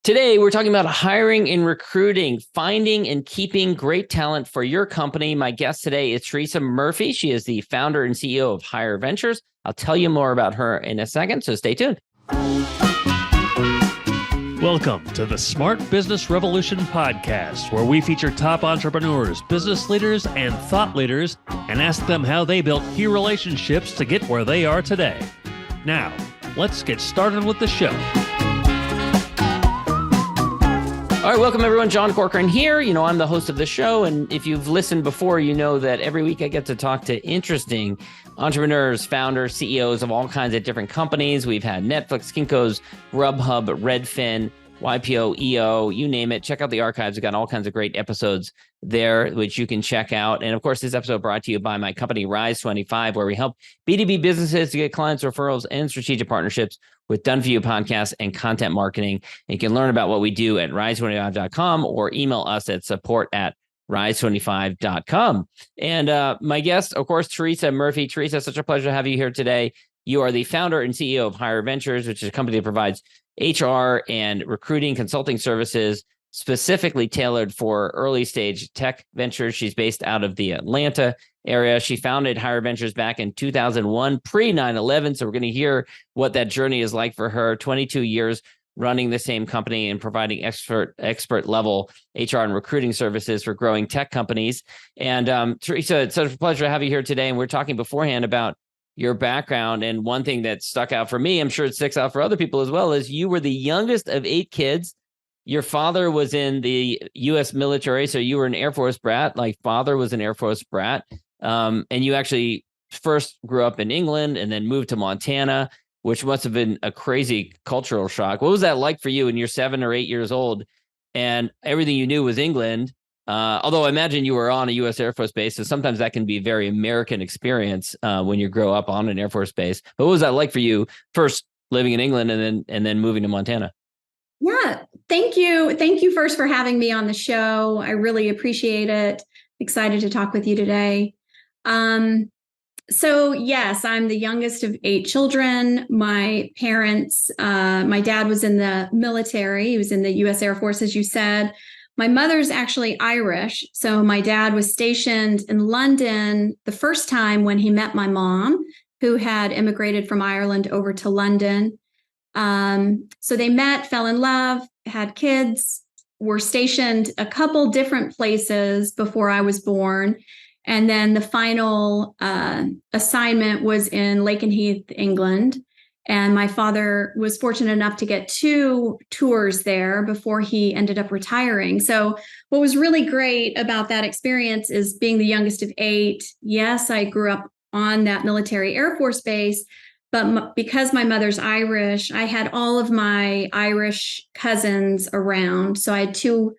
Today, we're talking about hiring and recruiting, finding and keeping great talent for your company. My guest today is Teresa Murphey. She is the founder and CEO of Hire Ventures. I'll tell you more about her in a second, so stay tuned. Welcome to the Smart Business Revolution podcast, where we feature top entrepreneurs, business leaders, and thought leaders and ask them how they built key relationships to get where they are today. Now, let's get started with the show. All right, welcome everyone. John Corcoran here. I'm the host of the show, and if you've listened before, you know that every week I get to talk to interesting entrepreneurs, founders, CEOs of all kinds of different companies. We've had Netflix, Kinko's, Grubhub, Redfin, YPO, EO, you name it. Check out the archives. We've got all kinds of great episodes there, which you can check out. And of course, this episode brought to you by my company, Rise25, where we help B2B businesses to get clients, referrals, and strategic partnerships with done-for-you podcasts and content marketing. And you can learn about what we do at rise25.com or email us at support@rise25.com. And my guest, of course, Teresa Murphey. Teresa, such a pleasure to have you here today. You are the founder and CEO of Hire Ventures, which is a company that provides HR and recruiting consulting services specifically tailored for early stage tech ventures. She's based out of the Atlanta area. She founded Hire Ventures back in 2001, pre 9/11. So we're going to hear what that journey is like for her. 22 years running the same company and providing expert level HR and recruiting services for growing tech companies. And Teresa, it's such a pleasure to have you here today. And we're talking beforehand about your background. And one thing that stuck out for me, I'm sure it sticks out for other people as well, is you were the youngest of 8 kids. Your father was in the U.S. military, so you were an Air Force brat. Like father was an Air Force brat. And you actually first grew up in England and then moved to Montana, which must have been a crazy cultural shock. What was that like for you when you're 7 or 8 years old and everything you knew was England? Although I imagine you were on a U.S. Air Force base, so sometimes that can be a very American experience when you grow up on an Air Force base. But what was that like for you first living in England and then moving to Montana? Yeah, thank you. Thank you first for having me on the show. I really appreciate it. Excited to talk with you today. So yes, I'm the youngest of 8 children. My parents, my dad was in the military. He was in the U.S. Air Force, as you said. My mother's actually Irish. So my dad was stationed in London the first time when he met my mom, who had immigrated from Ireland over to London. So they met, fell in love, had kids, were stationed a couple different places before I was born. And then the final assignment was in Lakenheath, England. And my father was fortunate enough to get 2 tours there before he ended up retiring. So what was really great about that experience is being the youngest of 8. Yes, I grew up on that military Air Force base, but because my mother's Irish, I had all of my Irish cousins around. So I had two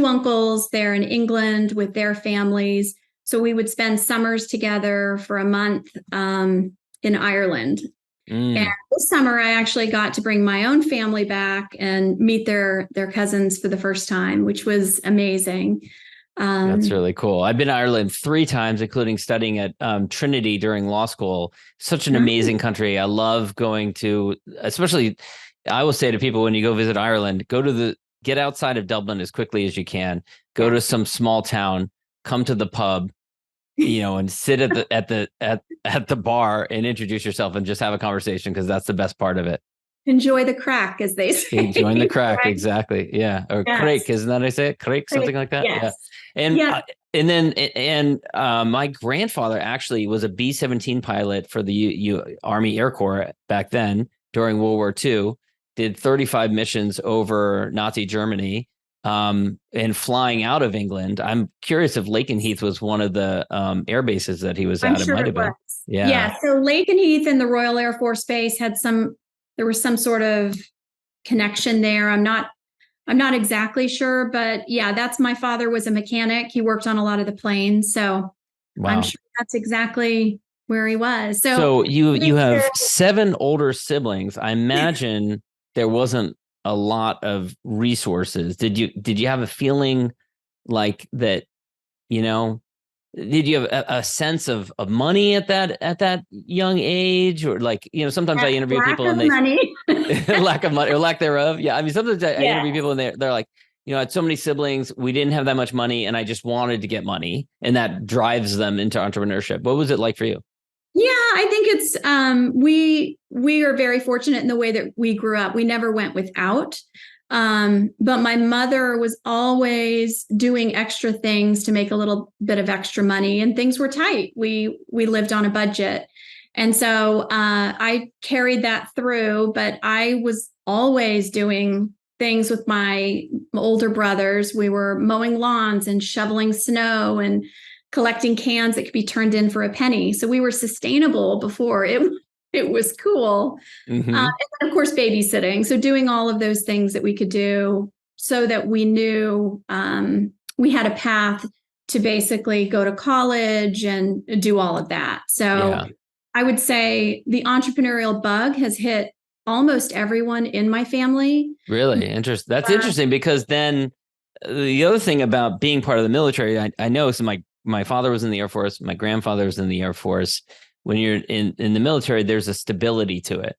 uncles there in England with their families. So we would spend summers together for a month in Ireland. And this summer, I actually got to bring my own family back and meet their cousins for the first time, which was amazing. That's really cool. I've been to Ireland 3 times, including studying at Trinity during law school. Such an amazing country. I love going to, especially, I will say to people when you go visit Ireland, get outside of Dublin as quickly as you can. Go to some small town, come to the pub, and sit at the bar and introduce yourself and just have a conversation, because that's the best part of it. Enjoy the crack, as they say. Enjoying the crack, right? Exactly. Yeah, or Yes. crake, isn't that how I say it? Crake, something like that. Yes. Yeah. And my grandfather actually was a B-17 pilot for the Army Air Corps back then during World War II. Did 35 missions over Nazi Germany. And flying out of England. I'm curious if Lakenheath was one of the air bases that he was at. I'm sure it might have been. Yeah. So Lakenheath and the Royal Air Force Base there was some sort of connection there. I'm not exactly sure, but yeah, that's my father was a mechanic. He worked on a lot of the planes. So wow. I'm sure that's exactly where he was. So you have 7 older siblings. I imagine there wasn't a lot of resources. Did you have a feeling like that, did you have a sense of money at that young age, or like, sometimes I interview people and money. lack of money or lack thereof. Yeah. I mean, sometimes I interview people and they're like, I had so many siblings, we didn't have that much money and I just wanted to get money, and that drives them into entrepreneurship. What was it like for you? Yeah, I think it's we are very fortunate in the way that we grew up. We never went without. But my mother was always doing extra things to make a little bit of extra money, and things were tight. We lived on a budget. And so I carried that through, but I was always doing things with my older brothers. We were mowing lawns and shoveling snow and collecting cans that could be turned in for a penny. So we were sustainable before it was cool. Mm-hmm. And then, of course, babysitting. So doing all of those things that we could do so that we knew we had a path to basically go to college and do all of that. So I would say the entrepreneurial bug has hit almost everyone in my family. Really interesting. That's interesting, because then the other thing about being part of the military, I know, so my father was in the Air Force, my grandfather was in the Air Force. When you're in the military, there's a stability to it.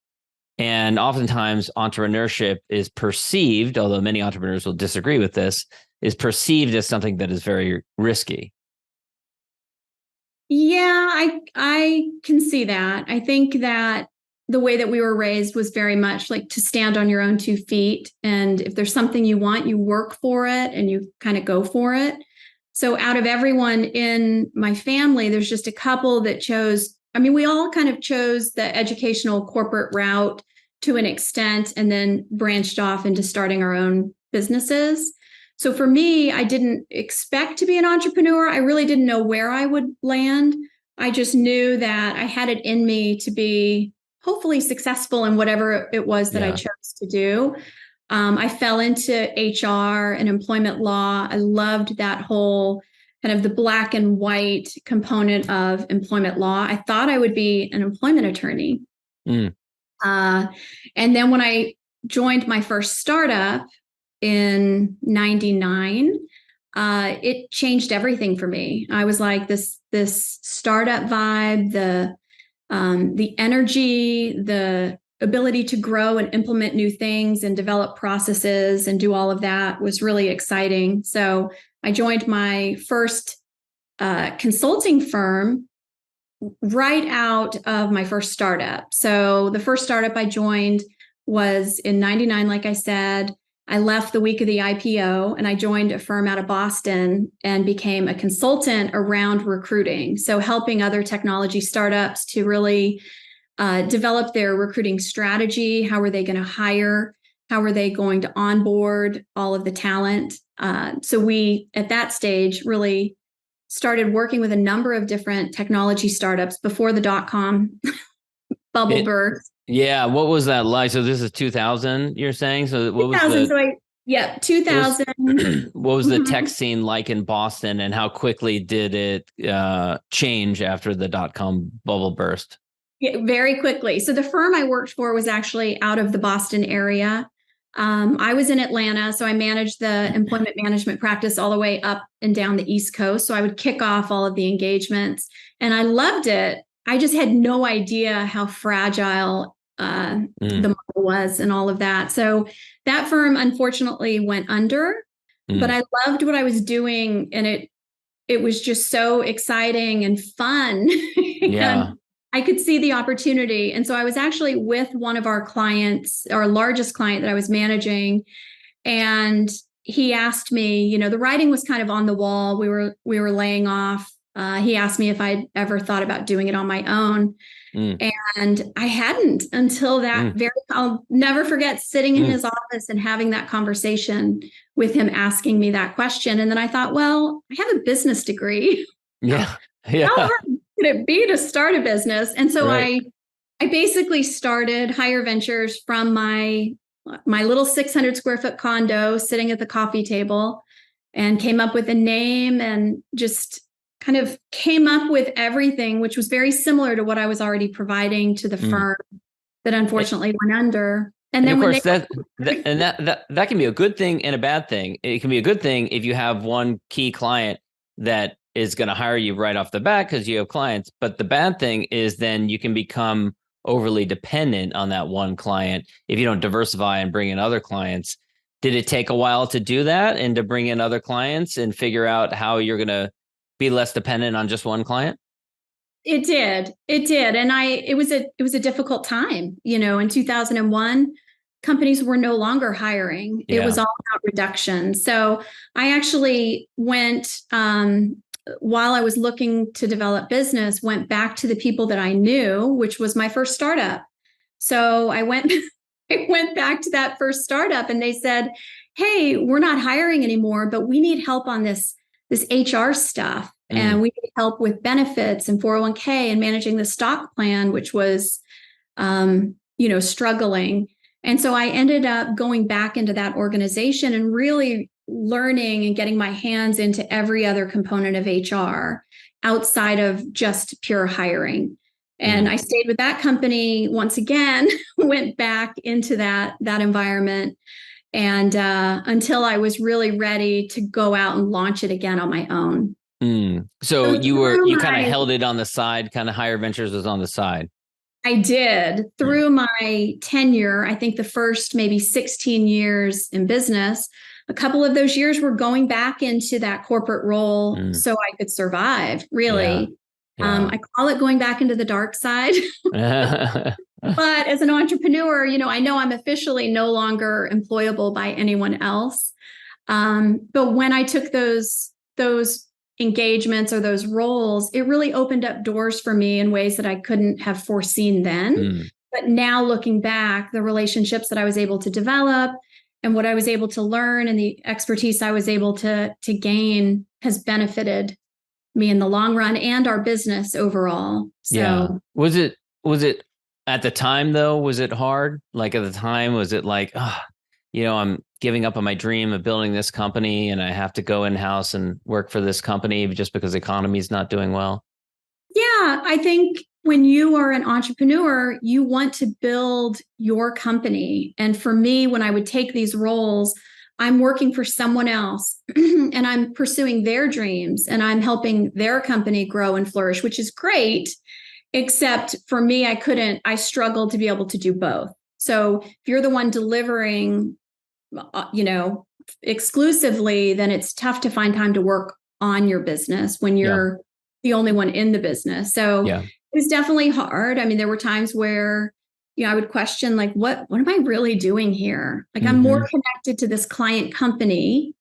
And oftentimes entrepreneurship is perceived, although many entrepreneurs will disagree with this, is perceived as something that is very risky. Yeah, I can see that. I think that the way that we were raised was very much like to stand on your own 2 feet. And if there's something you want, you work for it and you kind of go for it. So out of everyone in my family, there's just a couple that chose, we all kind of chose the educational corporate route to an extent, and then branched off into starting our own businesses. So for me, I didn't expect to be an entrepreneur. I really didn't know where I would land. I just knew that I had it in me to be hopefully successful in whatever it was that I chose to do. I fell into HR and employment law. I loved that whole kind of the black and white component of employment law. I thought I would be an employment attorney. And then when I joined my first startup in 99, it changed everything for me. I was like, this startup vibe, the energy, the ability to grow and implement new things and develop processes and do all of that was really exciting. So I joined my first consulting firm right out of my first startup. So the first startup I joined was in 99, like I said. I left the week of the IPO and I joined a firm out of Boston and became a consultant around recruiting. So helping other technology startups to really develop their recruiting strategy. How are they going to hire? How are they going to onboard all of the talent? So we, at that stage, really started working with a number of different technology startups before the dot-com bubble burst. Yeah. What was that like? So this is 2000, you're saying? So what was 2000. What was the tech scene like in Boston, and how quickly did it change after the dot-com bubble burst? Yeah, very quickly. So the firm I worked for was actually out of the Boston area. I was in Atlanta, so I managed the employment management practice all the way up and down the East Coast. So I would kick off all of the engagements, and I loved it. I just had no idea how fragile the model was and all of that. So that firm unfortunately went under, but I loved what I was doing, and it was just so exciting and fun. Yeah. And I could see the opportunity. And so I was actually with one of our clients, our largest client that I was managing. And he asked me, the writing was kind of on the wall. We were laying off. He asked me if I'd ever thought about doing it on my own. And I hadn't until that I'll never forget sitting in his office and having that conversation with him, asking me that question. And then I thought, well, I have a business degree. Yeah. How hard could it be to start a business? And so I basically started Hire Ventures from my little 600 square foot condo sitting at the coffee table, and came up with a name and just kind of came up with everything, which was very similar to what I was already providing to the firm that unfortunately went under. And then, of course, that can be a good thing and a bad thing. It can be a good thing if you have one key client that is going to hire you right off the bat because you have clients. But the bad thing is then you can become overly dependent on that one client if you don't diversify and bring in other clients. Did it take a while to do that and to bring in other clients and figure out how you're going to be less dependent on just one client? It did. And it was a difficult time. In 2001, companies were no longer hiring. Yeah. It was all about reduction. So I actually went, while I was looking to develop business, went back to the people that I knew, which was my first startup. So I went back to that first startup and they said, hey, we're not hiring anymore, but we need help on this HR stuff. And we need help with benefits and 401k and managing the stock plan, which was, struggling. And so I ended up going back into that organization and really learning and getting my hands into every other component of HR outside of just pure hiring. And I stayed with that company once again, went back into that environment, and until I was really ready to go out and launch it again on my own. So you kind of held it on the side, kind of Hire Ventures was on the side. I did through my tenure. I think the first maybe 16 years in business, a couple of those years were going back into that corporate role so I could survive, really. Yeah. I call it going back into the dark side. But as an entrepreneur, I know I'm officially no longer employable by anyone else. But when I took those engagements or those roles, it really opened up doors for me in ways that I couldn't have foreseen then. But now looking back, the relationships that I was able to develop and what I was able to learn and the expertise I was able to gain has benefited me in the long run and our business overall. So yeah. Was it at the time though, was it hard? Like at the time, was it like, I'm giving up on my dream of building this company and I have to go in-house and work for this company just because the economy is not doing well? Yeah, I think when you are an entrepreneur, you want to build your company. And for me, when I would take these roles, I'm working for someone else and I'm pursuing their dreams and I'm helping their company grow and flourish, which is great. Except for me, I struggled to be able to do both. So if you're the one delivering, exclusively, then it's tough to find time to work on your business when you're the only one in the business. So it was definitely hard. I mean, there were times where, I would question, like, what am I really doing here? Like, I'm more connected to this client company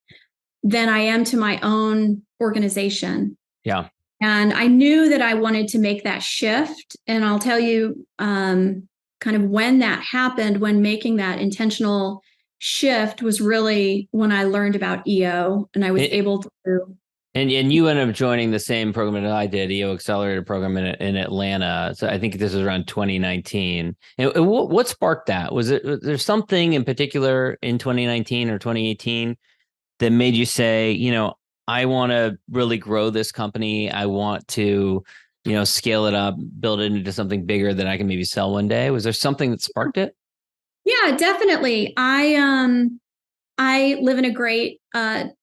than I am to my own organization. Yeah. And I knew that I wanted to make that shift. And I'll tell you kind of when that happened, when making that intentional shift was really when I learned about EO and I was able to. And you ended up joining the same program that I did, EO Accelerator program in Atlanta. So I think this was around 2019. And what sparked that? Was there something in particular in 2019 or 2018 that made you say, I want to really grow this company. I want to, scale it up, build it into something bigger that I can maybe sell one day. Was there something that sparked it? Yeah, definitely. I live in a great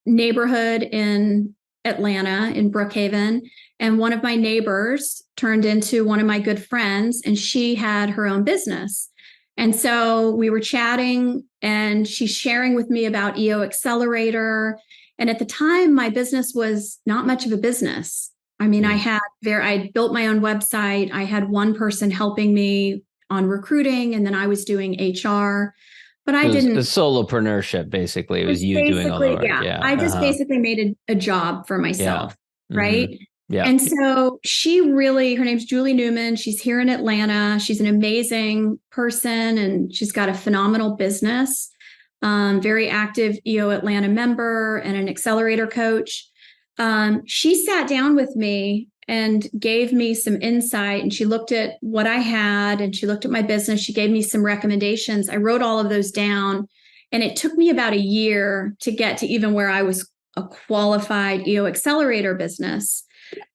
neighborhood in Atlanta, in Brookhaven, and one of my neighbors turned into one of my good friends, and she had her own business. And so we were chatting, and she's sharing with me about EO Accelerator. And at the time, my business was not much of a business. I mean, I built my own website. I had one person helping me on recruiting, and then I was doing HR. But I didn't. The solopreneurship, basically, it was you doing all the work. Yeah. I just basically made a job for myself, right? Yeah. And so her name's Julie Newman. She's here in Atlanta. She's an amazing person, and she's got a phenomenal business. Very active EO Atlanta member and an accelerator coach. She sat down with me and gave me some insight, and she looked at what I had and she looked at my business. She gave me some recommendations. I wrote all of those down, and it took me about a year to get to even where I was a qualified EO Accelerator business.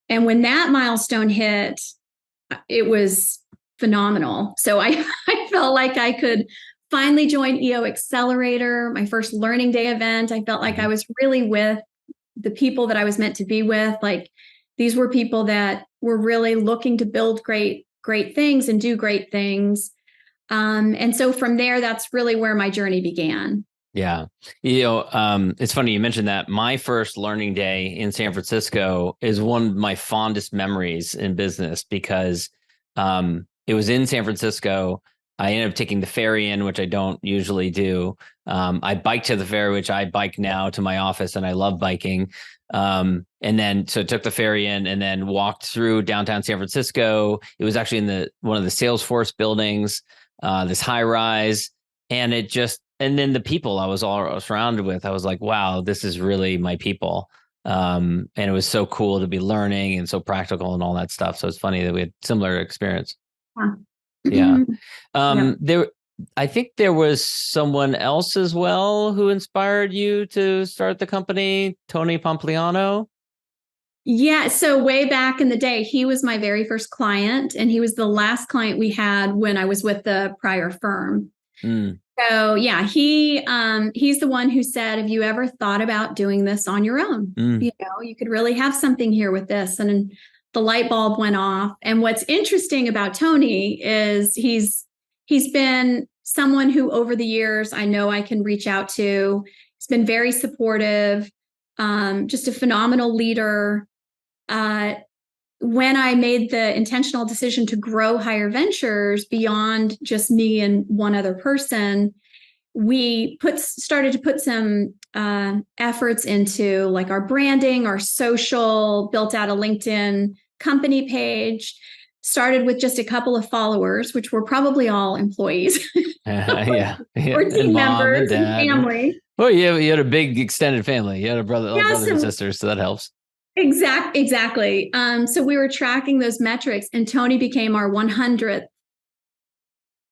And when that milestone hit, it was phenomenal. So I felt like I could finally join EO Accelerator, my first learning day event. I felt like I was really with the people that I was meant to be with. Like, these were people that were really looking to build great things and do great things. And so from there, that's really where my journey began. Yeah. It's funny you mentioned that. My first learning day in San Francisco is one of my fondest memories in business because it was in San Francisco. I ended up taking the ferry in, which I don't usually do. I biked to the ferry, which I bike now to my office, and I love biking. And then so took the ferry in and then walked through downtown San Francisco. It was actually in one of the Salesforce buildings, this high rise, and then the people I was all surrounded with, I was like, wow, this is really my people. And it was so cool to be learning and so practical and all that stuff. So it's funny that we had similar experience. Yeah. I think there was someone else as well who inspired you to start the company, Tony Pompliano. Yeah. So way back in the day, he was my very first client, and he was the last client we had when I was with the prior firm. So yeah, he's the one who said, have you ever thought about doing this on your own? You could really have something here with this. And the light bulb went off. And what's interesting about Tony is he's been someone who over the years, I know I can reach out to. He's been very supportive, just a phenomenal leader. When I made the intentional decision to grow Hire Ventures beyond just me and one other person, we started to put some efforts into like our branding, our social, built out a LinkedIn company page, started with just a couple of followers, which were probably all employees or team members and family. Well, you had a big extended family. You had a brothers and sisters, so that helps. Exactly. So we were tracking those metrics, and Tony became our 100th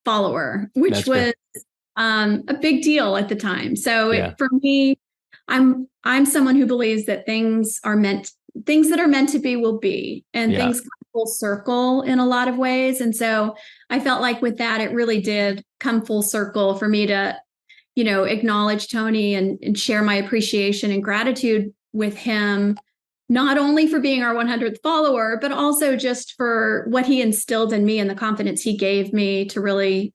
follower, which was a big deal at the time. So for me, I'm someone who believes that things that are meant to be will be, and things come full circle in a lot of ways. And so I felt like with that, it really did come full circle for me to, acknowledge Tony and share my appreciation and gratitude with him, not only for being our 100th follower, but also just for what he instilled in me and the confidence he gave me to really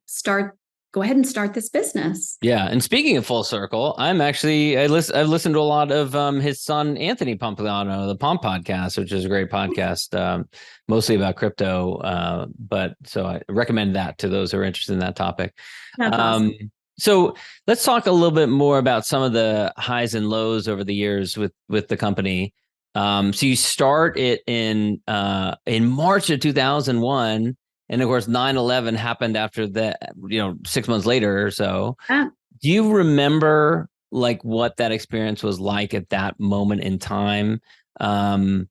go ahead and start this business. Yeah. And speaking of full circle, I've listened to a lot of his son, Anthony Pompliano, the Pomp podcast, which is a great podcast, mostly about crypto. But so I recommend that to those who are interested in that topic. That's awesome. So let's talk a little bit more about some of the highs and lows over the years with the company. So you start it in March of 2001, and of course 9/11 happened after that, 6 months later or so. Do you remember like what that experience was like at that moment in time? I've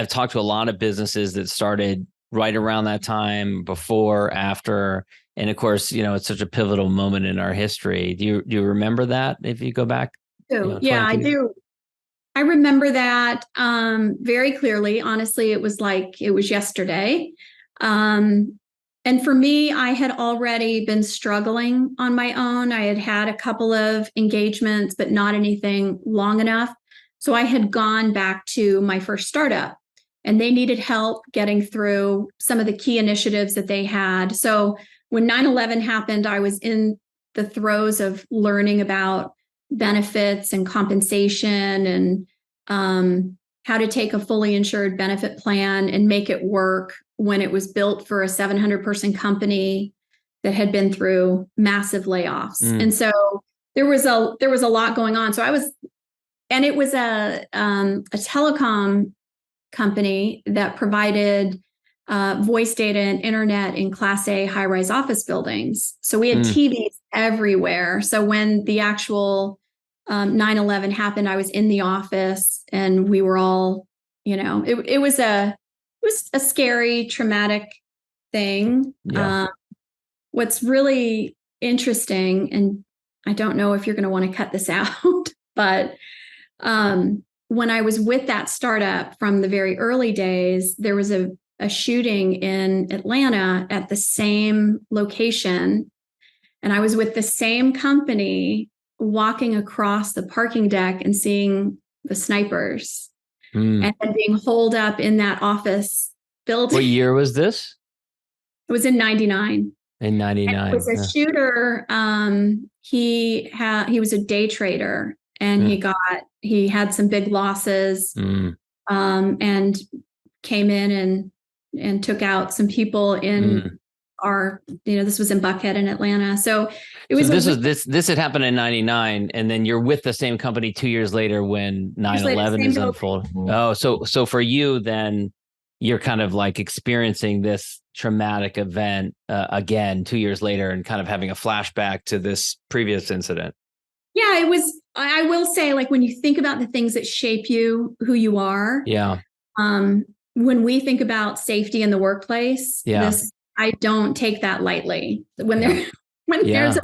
talked to a lot of businesses that started right around that time, before, after, and of course, it's such a pivotal moment in our history. Do you remember that if you go back? Yeah, I do. I remember that very clearly. Honestly, it was yesterday. And for me, I had already been struggling on my own. I had had a couple of engagements, but not anything long enough. So I had gone back to my first startup, and they needed help getting through some of the key initiatives that they had. So when 9/11 happened, I was in the throes of learning about benefits and compensation and how to take a fully insured benefit plan and make it work when it was built for a 700-person company that had been through massive layoffs. And so there was a lot going on. So it was a telecom company that provided voice data and internet in Class A high-rise office buildings. So we had TVs everywhere. So when the actual 9/11 happened, I was in the office, and we were all, it was a scary, traumatic thing. Yeah. What's really interesting, and I don't know if you're going to want to cut this out, but when I was with that startup from the very early days, there was a shooting in Atlanta at the same location. And I was with the same company walking across the parking deck and seeing the snipers, Mm. and then being holed up in that office building. What year was this? It was in 99. In 99. It was a shooter. He was a day trader, and he had some big losses, and came in and took out some people in this was in Buckhead in Atlanta. So it was this had happened in 99, and then you're with the same company 2 years later when 9/11 is unfolding. Oh, so for you then, you're kind of like experiencing this traumatic event again 2 years later, and kind of having a flashback to this previous incident. Yeah, it was. I will say, like, when you think about the things that shape you, who you are. Yeah. When we think about safety in the workplace, I don't take that lightly. When there's a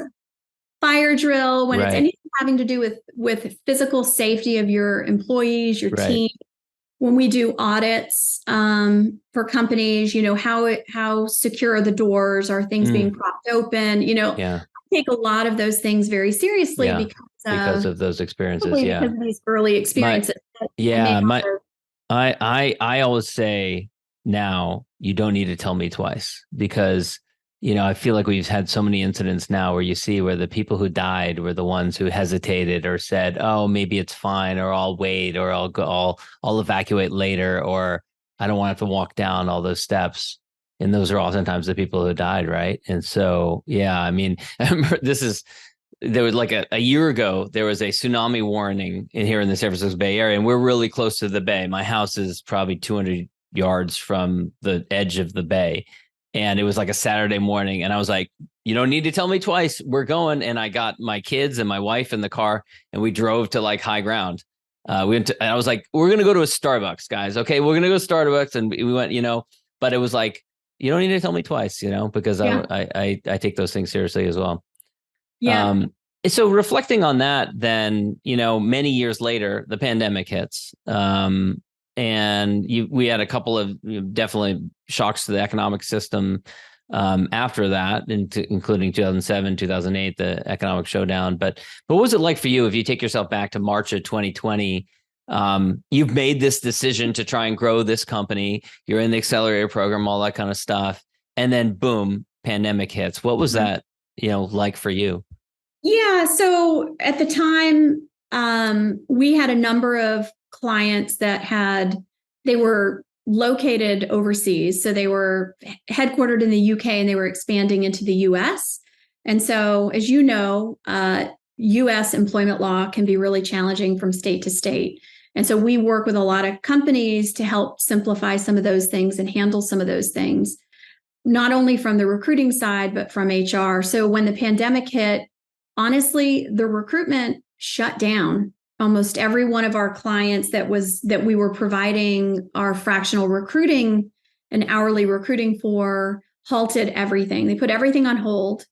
fire drill, when it's anything having to do with physical safety of your employees, your team. When we do audits for companies, how secure are the doors? Are things being propped open? I take a lot of those things very seriously because of those experiences. Because of these early experiences. I always say now, you don't need to tell me twice, because I feel like we've had so many incidents now where you see where the people who died were the ones who hesitated or said, "Oh, maybe it's fine," or "I'll wait," or I'll evacuate later," or "I don't want to have to walk down all those steps." And those are oftentimes the people who died, right? And so, I mean, I remember there was like a year ago, there was a tsunami warning here in the San Francisco Bay Area, and we're really close to the bay. My house is probably 200 yards from the edge of the bay. And it was like a Saturday morning, and I was like, "You don't need to tell me twice. We're going." And I got my kids and my wife in the car, and we drove to like high ground. And I was like, "We're going to go to a Starbucks, guys. Okay, we're going to go to Starbucks." And we went, but it was like, you don't need to tell me twice, because I take those things seriously as well. Yeah. So reflecting on that, then, many years later, the pandemic hits. And we had a couple of definitely shocks to the economic system after that, including 2007, 2008, the economic showdown. But what was it like for you if you take yourself back to March of 2020? You've made this decision to try and grow this company. You're in the accelerator program, all that kind of stuff. And then boom, pandemic hits. What was that, like for you? Yeah. So at the time, we had a number of clients that they were located overseas. So they were headquartered in the UK, and they were expanding into the US. And so, as you know, US employment law can be really challenging from state to state. And so we work with a lot of companies to help simplify some of those things and handle some of those things, not only from the recruiting side, but from HR. So when the pandemic hit, honestly, the recruitment shut down. Almost every one of our clients that we were providing our fractional recruiting and hourly recruiting for halted everything. They put everything on hold.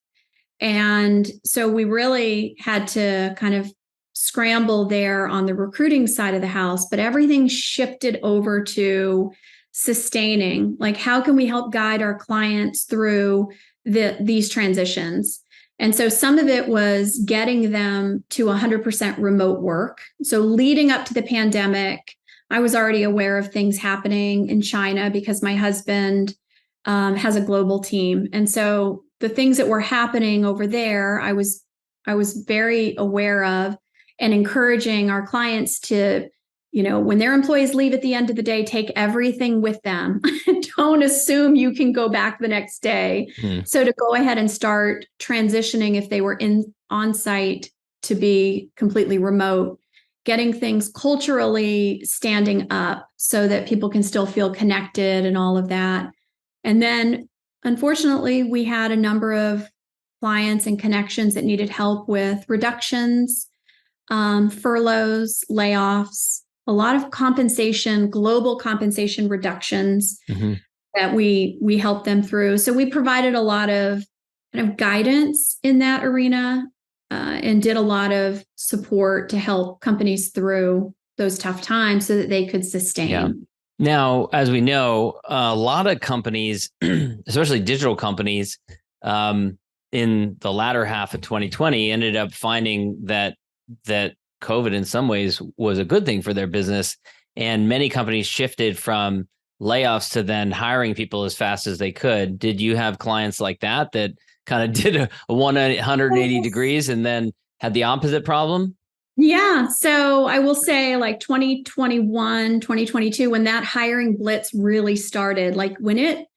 And so we really had to kind of scramble there on the recruiting side of the house, but everything shifted over to sustaining. Like, how can we help guide our clients through these transitions? And so some of it was getting them to 100% remote work. So leading up to the pandemic, I was already aware of things happening in China because my husband has a global team. And so the things that were happening over there, I was very aware of, and encouraging our clients to, when their employees leave at the end of the day, take everything with them. Don't assume you can go back the next day. So to go ahead and start transitioning, if they were on site, to be completely remote, getting things culturally standing up so that people can still feel connected and all of that. And then, unfortunately, we had a number of clients and connections that needed help with reductions, furloughs, layoffs, a lot of compensation, global compensation reductions that we helped them through. So we provided a lot of kind of guidance in that arena, and did a lot of support to help companies through those tough times so that they could sustain. Yeah. Now, as we know, a lot of companies, especially digital companies, in the latter half of 2020, ended up finding that COVID in some ways was a good thing for their business. And many companies shifted from layoffs to then hiring people as fast as they could. Did you have clients like that kind of did a 180 degrees and then had the opposite problem? Yeah. So I will say like 2021, 2022, when that hiring blitz really started, like when it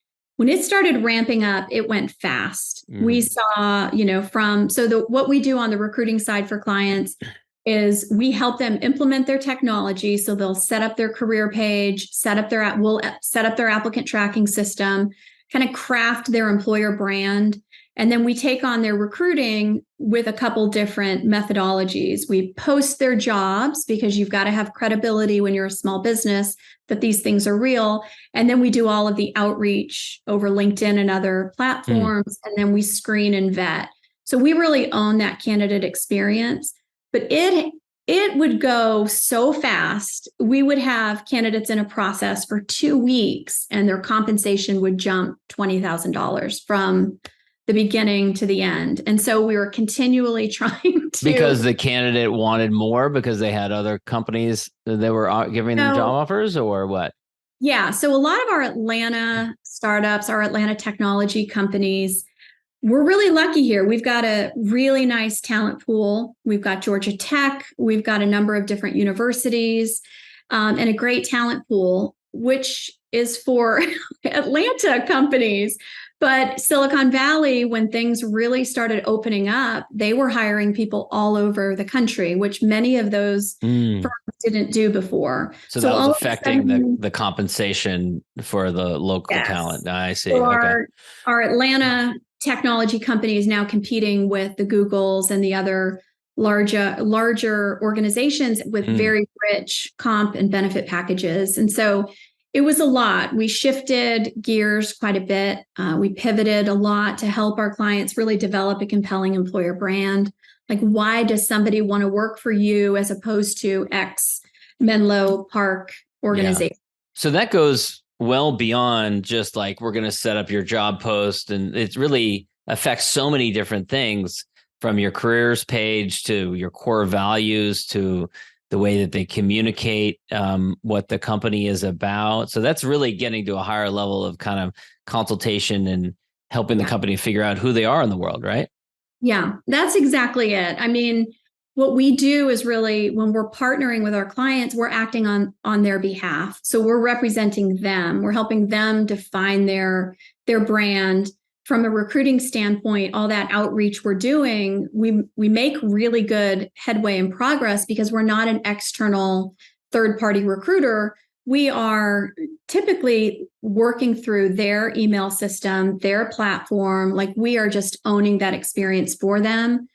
started ramping up, it went fast. We saw, what we do on the recruiting side for clients is we help them implement their technology. So they'll set up their career page, we'll set up their applicant tracking system, kind of craft their employer brand. And then we take on their recruiting with a couple different methodologies. We post their jobs because you've got to have credibility when you're a small business that these things are real. And then we do all of the outreach over LinkedIn and other platforms. And then we screen and vet. So we really own that candidate experience. But it would go so fast. We would have candidates in a process for 2 weeks and their compensation would jump $20,000 from the beginning to the end. And so we were continually trying to... Because the candidate wanted more because they had other companies that were giving them job offers, or what? Yeah. So a lot of our Atlanta startups, our Atlanta technology companies, we're really lucky here. We've got a really nice talent pool. We've got Georgia Tech. We've got a number of different universities and a great talent pool, which is for Atlanta companies. But Silicon Valley, when things really started opening up, they were hiring people all over the country, which many of those firms didn't do before. So that was affecting the compensation for the local talent. I see. So our Atlanta technology company is now competing with the Googles and the other larger organizations with very rich comp and benefit packages. And so it was a lot. We shifted gears quite a bit. We pivoted a lot to help our clients really develop a compelling employer brand. Like, why does somebody want to work for you as opposed to X Menlo Park organization? Yeah. So that goes well beyond just like, we're going to set up your job post. And it really affects so many different things, from your careers page to your core values to the way that they communicate what the company is about. So that's really getting to a higher level of kind of consultation and helping the company figure out who they are in the world, right? Yeah, that's exactly it. I mean, what we do is really, when we're partnering with our clients, we're acting on their behalf. So we're representing them. We're helping them define their brand. From a recruiting standpoint, all that outreach we're doing, we make really good headway and progress because we're not an external third-party recruiter. We are typically working through their email system, their platform. Like, we are just owning that experience for them.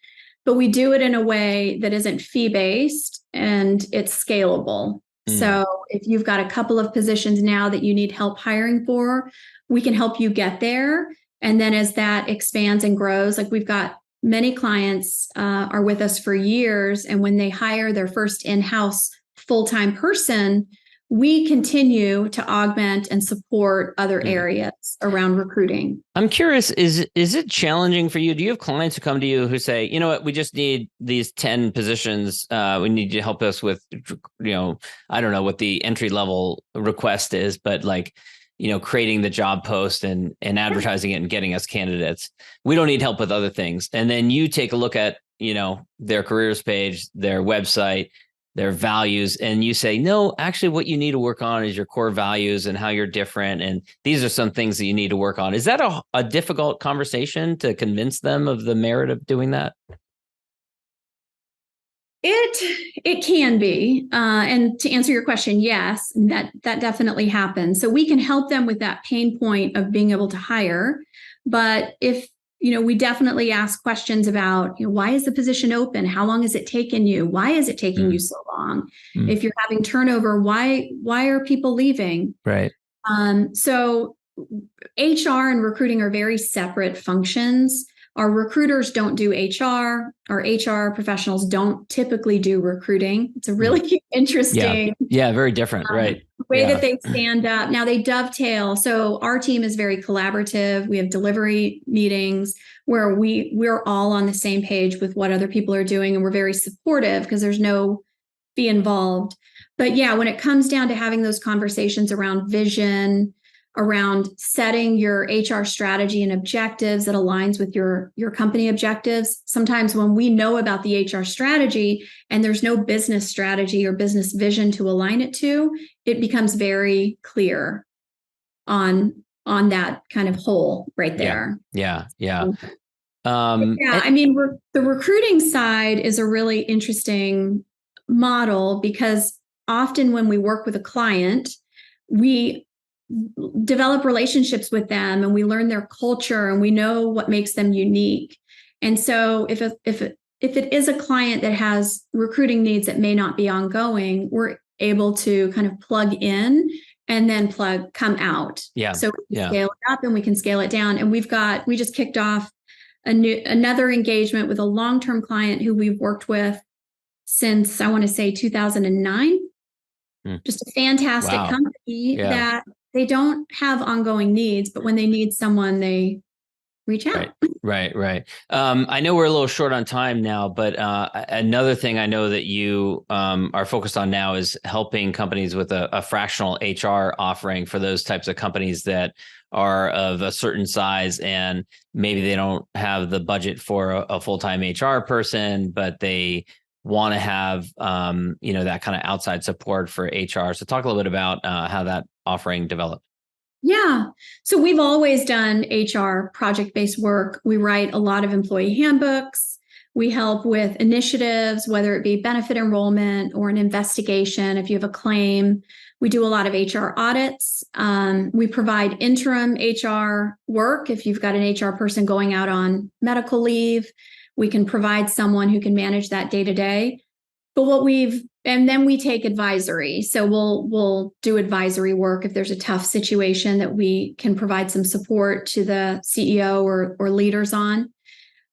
But we do it in a way that isn't fee-based and it's scalable. So if you've got a couple of positions now that you need help hiring for, we can help you get there. And then as that expands and grows, like, we've got many clients are with us for years. And when they hire their first in-house full-time person, we continue to augment and support other areas around recruiting. I'm curious, is it challenging for you? Do you have clients who come to you who say, you know what, we just need these 10 positions. We need you to help us with, I don't know what the entry level request is, but like, creating the job post and advertising it and getting us candidates. We don't need help with other things. And then you take a look at, their careers page, their website, their values, and you say, no, actually what you need to work on is your core values and how you're different. And these are some things that you need to work on. Is that a difficult conversation to convince them of the merit of doing that? It can be. And to answer your question, yes, that definitely happens. So we can help them with that pain point of being able to hire. But if, we definitely ask questions about, why is the position open? How long has it taken you? Why is it taking you so long? If you're having turnover, why are people leaving? Right. So HR and recruiting are very separate functions. Our recruiters don't do HR. Our HR professionals don't typically do recruiting. It's a really interesting very different, right? way that they stand up. Now they dovetail. So our team is very collaborative. We have delivery meetings where we're all on the same page with what other people are doing, and we're very supportive because there's no fee involved. But yeah, when it comes down to having those conversations around vision, around setting your HR strategy and objectives that aligns with your company objectives. Sometimes when we know about the HR strategy and there's no business strategy or business vision to align it to, it becomes very clear on that kind of whole right there. Yeah. I mean, the recruiting side is a really interesting model because often when we work with a client, we develop relationships with them and we learn their culture and we know what makes them unique. And so if it is a client that has recruiting needs that may not be ongoing, we're able to kind of plug in and then come out. So we can scale it up and we can scale it down. And we just kicked off another engagement with a long-term client who we've worked with since, I want to say, 2009. Just a fantastic company that they don't have ongoing needs, but when they need someone, they reach out. Right. I know we're a little short on time now, but another thing I know that you are focused on now is helping companies with a fractional HR offering for those types of companies that are of a certain size and maybe they don't have the budget for a full-time HR person, but they want to have that kind of outside support for HR. So talk a little bit about how that offering developed. Yeah. So we've always done HR project-based work. We write a lot of employee handbooks. We help with initiatives, whether it be benefit enrollment or an investigation. If you have a claim, we do a lot of HR audits. We provide interim HR work. If you've got an HR person going out on medical leave, we can provide someone who can manage that day to day. But and then we take advisory. So we'll do advisory work if there's a tough situation that we can provide some support to the CEO or leaders on.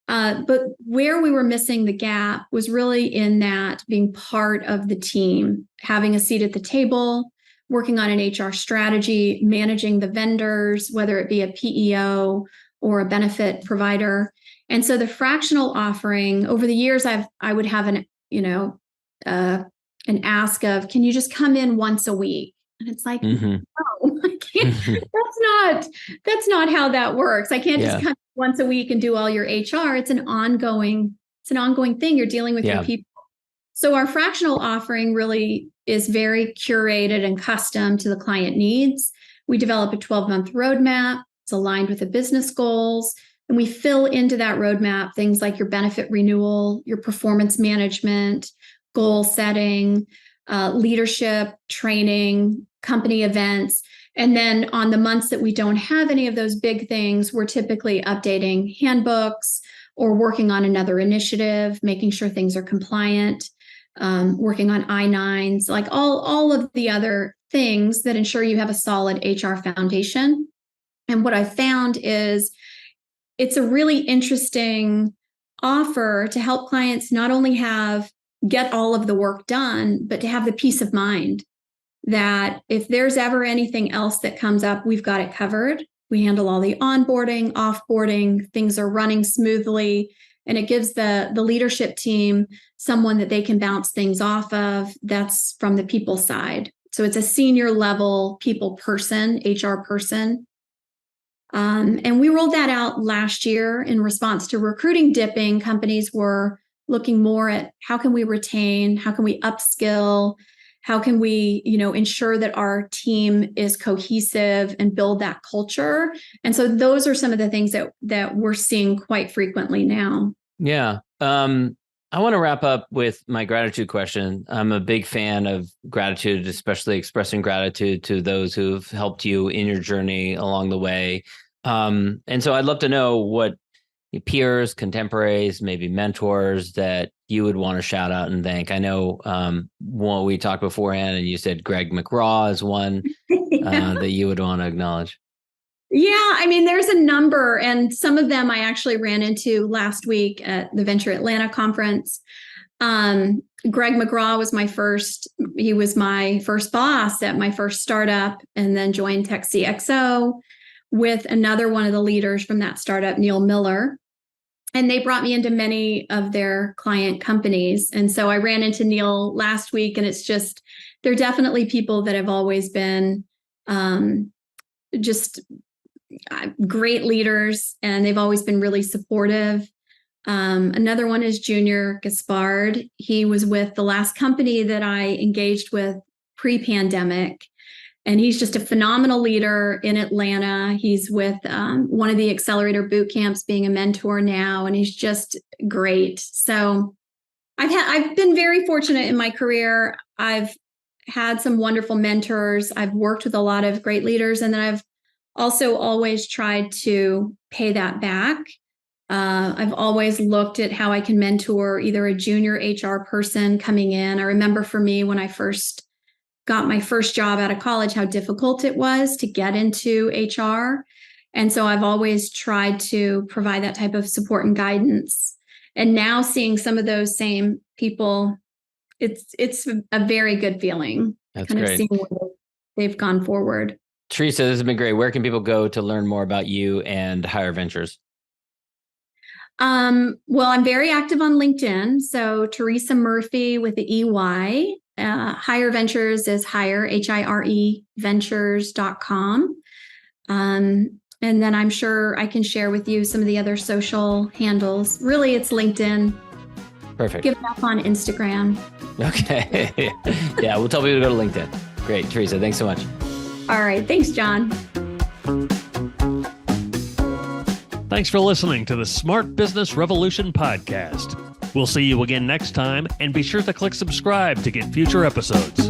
But where we were missing the gap was really in that being part of the team, having a seat at the table, working on an HR strategy, managing the vendors, whether it be a PEO or a benefit provider. And so the fractional offering over the years, I would have an ask of, can you just come in once a week? And it's like, no, I can't. That's not how that works. I can't just come once a week and do all your HR. It's an ongoing thing. You're dealing with your people. So our fractional offering really is very curated and custom to the client needs. We develop a 12-month roadmap. It's aligned with the business goals. And we fill into that roadmap things like your benefit renewal, your performance management, goal setting, leadership, training, company events. And then on the months that we don't have any of those big things, we're typically updating handbooks or working on another initiative, making sure things are compliant, working on I-9s, like all of the other things that ensure you have a solid HR foundation. And what I found is it's a really interesting offer to help clients not only get all of the work done, but to have the peace of mind that if there's ever anything else that comes up, we've got it covered. We handle all the onboarding, offboarding, things are running smoothly, and it gives the leadership team someone that they can bounce things off of that's from the people side. So it's a senior level people person, HR person. And we rolled that out last year in response to recruiting dipping. Companies were looking more at how can we retain, how can we upskill, how can we, ensure that our team is cohesive and build that culture. And so those are some of the things that we're seeing quite frequently now. Yeah. I want to wrap up with my gratitude question. I'm a big fan of gratitude, especially expressing gratitude to those who've helped you in your journey along the way. And so I'd love to know what peers, contemporaries, maybe mentors that you would want to shout out and thank. I know when we talked beforehand and you said Greg McGraw is one that you would want to acknowledge. Yeah, I mean, there's a number, and some of them I actually ran into last week at the Venture Atlanta conference. Greg McGraw was he was my first boss at my first startup, and then joined TechCXO with another one of the leaders from that startup, Neil Miller. And they brought me into many of their client companies. And so I ran into Neil last week, and they're definitely people that have always been just great leaders, and they've always been really supportive. Another one is Junior Gaspard. He was with the last company that I engaged with pre-pandemic, and he's just a phenomenal leader in Atlanta. He's with one of the Accelerator boot camps, being a mentor now, and he's just great. So I've been very fortunate in my career. I've had some wonderful mentors. I've worked with a lot of great leaders, and then I've also always tried to pay that back. I've always looked at how I can mentor either a junior HR person coming in. I remember for me, when I first got my first job out of college, how difficult it was to get into HR. And so I've always tried to provide that type of support and guidance. And now seeing some of those same people, it's a very good feeling. That's kind great. of seeing where they've gone forward. Teresa, this has been great. Where can people go to learn more about you and Hire Ventures? Well, I'm very active on LinkedIn. So Teresa Murphey with the EY. Hire Ventures is hire, HIRE, ventures.com. And then I'm sure I can share with you some of the other social handles. Really, it's LinkedIn. Perfect. Give it up on Instagram. Okay. Yeah, we'll tell people to go to LinkedIn. Great. Teresa, thanks so much. All right. Thanks, John. Thanks for listening to the Smart Business Revolution podcast. We'll see you again next time, and be sure to click subscribe to get future episodes.